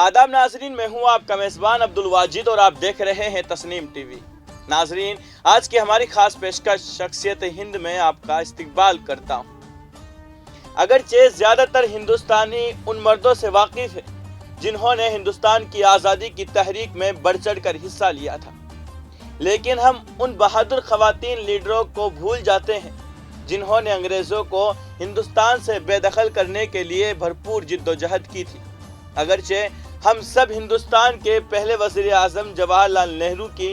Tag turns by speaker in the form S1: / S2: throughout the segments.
S1: आदाब नाजरीन, मैं हूं आपका मेज़बान अब्दुल वाजिद और आप देख रहे हैं तस्नीम टीवी। नाजरीन, आज की हमारी खास पेशकश शख्सियत हिंद में आपका इस्तकबाल करता हूं। अगरचे ज़्यादातर हिंदुस्तानी उन मर्दों से वाकिफ़ है जिन्होंने हिंदुस्तान की आज़ादी की तहरीक में बढ़ चढ़ कर हिस्सा लिया था, लेकिन हम उन बहादुर ख़वातीन लीडरों को भूल जाते हैं जिन्होंने अंग्रेज़ों को हिंदुस्तान से बेदखल करने के लिए भरपूर जिद्दोजहद की थी। अगरचे हम सब हिंदुस्तान के पहले वज़ीर आज़म जवाहरलाल नेहरू की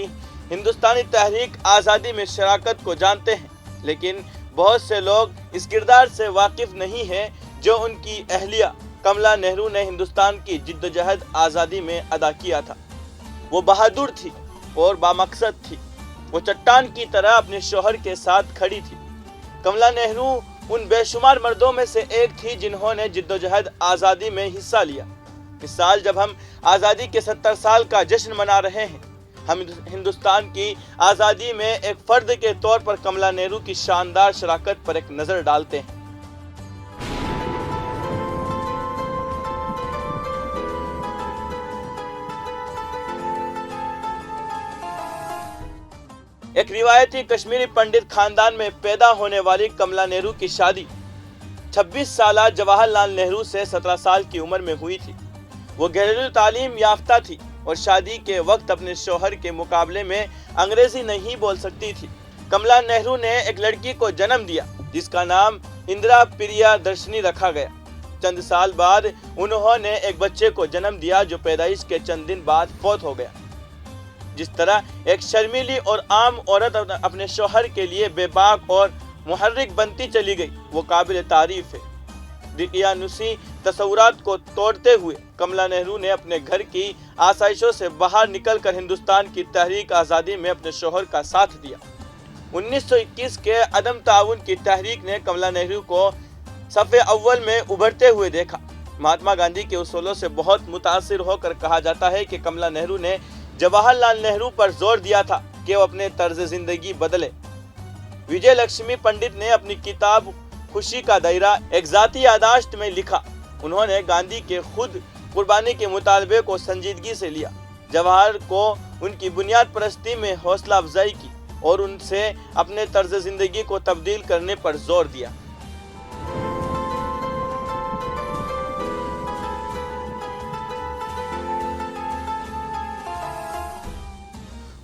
S1: हिंदुस्तानी तहरीक आज़ादी में शराकत को जानते हैं, लेकिन बहुत से लोग इस किरदार से वाकिफ़ नहीं हैं जो उनकी अहलिया कमला नेहरू ने हिंदुस्तान की जिद्दोजहद आज़ादी में अदा किया था। वो बहादुर थी और बामकसद थी। वो चट्टान की तरह अपने शौहर के साथ खड़ी थी। कमला नेहरू उन बेशुमार मर्दों में से एक थी जिन्होंने जिद्दोजहद आज़ादी में हिस्सा लिया। इस साल जब हम आज़ादी के 70 साल का जश्न मना रहे हैं, हम हिंदुस्तान की आज़ादी में एक फ़र्द के तौर पर कमला नेहरू की शानदार शराकत पर एक नज़र डालते हैं। एक रिवायती कश्मीरी पंडित खानदान में पैदा होने वाली कमला नेहरू की शादी 26 साल जवाहरलाल नेहरू से 17 साल की उम्र में हुई थी। वो घरेलू तालीम याफ्ता थी और शादी के वक्त अपने शौहर के मुकाबले में अंग्रेजी नहीं बोल सकती थी। कमला नेहरू ने एक लड़की को जन्म दिया जिसका नाम इंदिरा प्रिया दर्शनी रखा गया। चंद साल बाद उन्होंने एक बच्चे को जन्म दिया जो पैदाइश के चंद दिन बाद फौत हो गया। जिस तरह एक शर्मीली और आम औरत अपने शौहर के लिए बेबाक और मुहर्रिक बनती चली गई, वो काबिल तारीफ है। दिकियानुसी तसव्वुरात को तोड़ते हुए कमला नेहरू ने अपने घर की आसाइशों से बाहर निकलकर हिंदुस्तान की तहरीक आज़ादी में अपने शौहर का साथ दिया। 1921 के अदम ताउन की तहरीक ने कमला नेहरू को सफ़े अव्वल में उभरते हुए देखा। महात्मा गांधी के उसूलों से बहुत मुतासिर होकर कहा जाता है कि कमला नेहरू ने जवाहरलाल नेहरू पर जोर दिया था कि वो अपने तर्ज ज़िंदगी बदले। विजय लक्ष्मी पंडित ने अपनी किताब खुशी का दायरा एक ज़ाती यादाश्त में लिखा, उन्होंने गांधी के खुद कुर्बानी के मुतालबे को संजीदगी से लिया, जवाहर को उनकी बुनियाद परस्ती में हौसला अफजाई की और उनसे अपने तर्ज ज़िंदगी को तब्दील करने पर जोर दिया।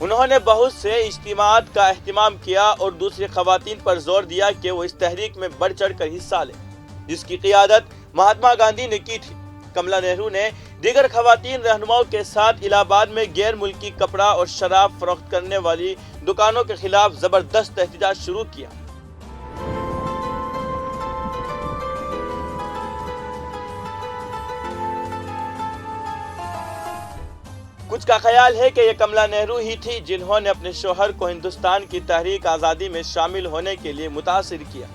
S1: उन्होंने बहुत से इज्तिमात का एहतमाम किया और दूसरी ख़वातीन पर जोर दिया कि वो इस तहरीक में बढ़ चढ़ कर हिस्सा लें जिसकी क़ियादत महात्मा गांधी ने की थी। कमला नेहरू ने दीगर ख़वातीन रहनुमाओं के साथ इलाहाबाद में गैर मुल्की कपड़ा और शराब फरोख्त करने वाली दुकानों के खिलाफ ज़बरदस्त एहतजाज शुरू किया। कुछ का ख्याल है कि ये कमला नेहरू ही थी जिन्होंने अपने शौहर को हिंदुस्तान की तहरीक आज़ादी में शामिल होने के लिए मुतासिर किया।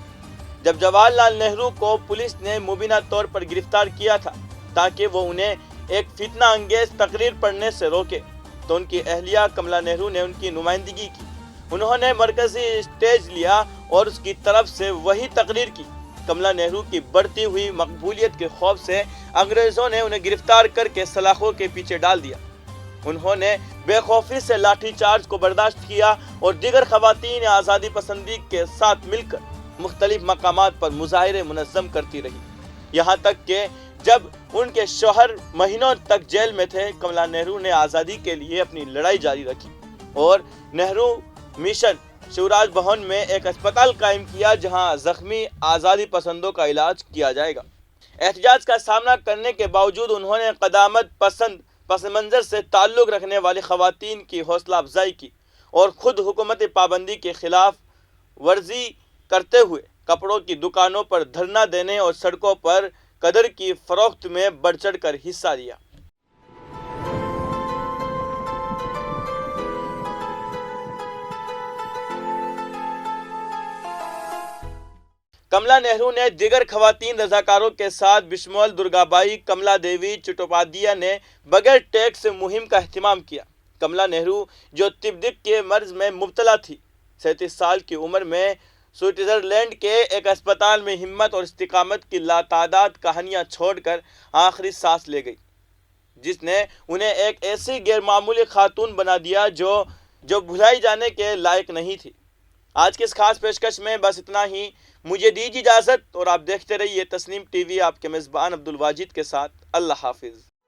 S1: जब जवाहरलाल नेहरू को पुलिस ने मुबीना तौर पर गिरफ्तार किया था ताकि वो उन्हें एक फितना अंगेज तकरीर पढ़ने से रोके, तो उनकी अहलिया कमला नेहरू ने उनकी नुमाइंदगी की। उन्होंने मरकजी स्टेज लिया और उसकी तरफ से वही तकरीर की। कमला नेहरू की बढ़ती हुई मकबूलियत के खौफ से अंग्रेज़ों ने उन्हें गिरफ्तार करके सलाखों के पीछे डाल दिया। उन्होंने बेखौफी से लाठी चार्ज को बर्दाश्त किया और दीगर ख़वातीन आज़ादी पसंदी के साथ मिलकर मुख्तलिफ मकामात पर मुज़ाहिरे मुनज़्ज़म करती रही। यहाँ तक कि जब उनके शौहर महीनों तक जेल में थे, कमला नेहरू ने आज़ादी के लिए अपनी लड़ाई जारी रखी और नेहरू मिशन शिवराज भवन में एक अस्पताल कायम किया जहाँ ज़ख्मी आज़ादी पसंदों का इलाज किया जाएगा। एहतजाज का सामना करने के बावजूद उन्होंने क़दामत पसंद पस मंज़र से ताल्लुक़ रखने वाली ख़वातीन की हौसला अफजाई की और ख़ुद हुकूमत पाबंदी के ख़िलाफ़ वर्जी करते हुए कपड़ों की दुकानों पर धरना देने और सड़कों पर कदर की फ़रोख्त में बढ़ चढ़ कर हिस्सा लिया। कमला नेहरू ने दीगर ख़वातीन रज़ाकारों के साथ बिशमोल दुर्गाबाई, कमला देवी चट्टोपाध्याय ने बगैर टैक्स मुहिम का एहतमाम किया। कमला नेहरू जो तिब्बत के मर्ज में मुब्तला थी, 37 साल की उम्र में स्विट्ज़रलैंड के एक अस्पताल में हिम्मत और इस्तिकामत की लातादाद कहानियां छोड़कर आखिरी सांस ले गई। جس نے انہیں ایک ایسی غیر معمولی خاتون بنا دیا جو بھلائی جانے کے لائق نہیں تھی۔ آج کی اس خاص پیشکش میں بس اتنا ہی۔ مجھے دیجیے اجازت اور آپ دیکھتے رہیے تسنیم ٹی وی، آپ کے میزبان عبدالواجد کے ساتھ۔ اللہ حافظ۔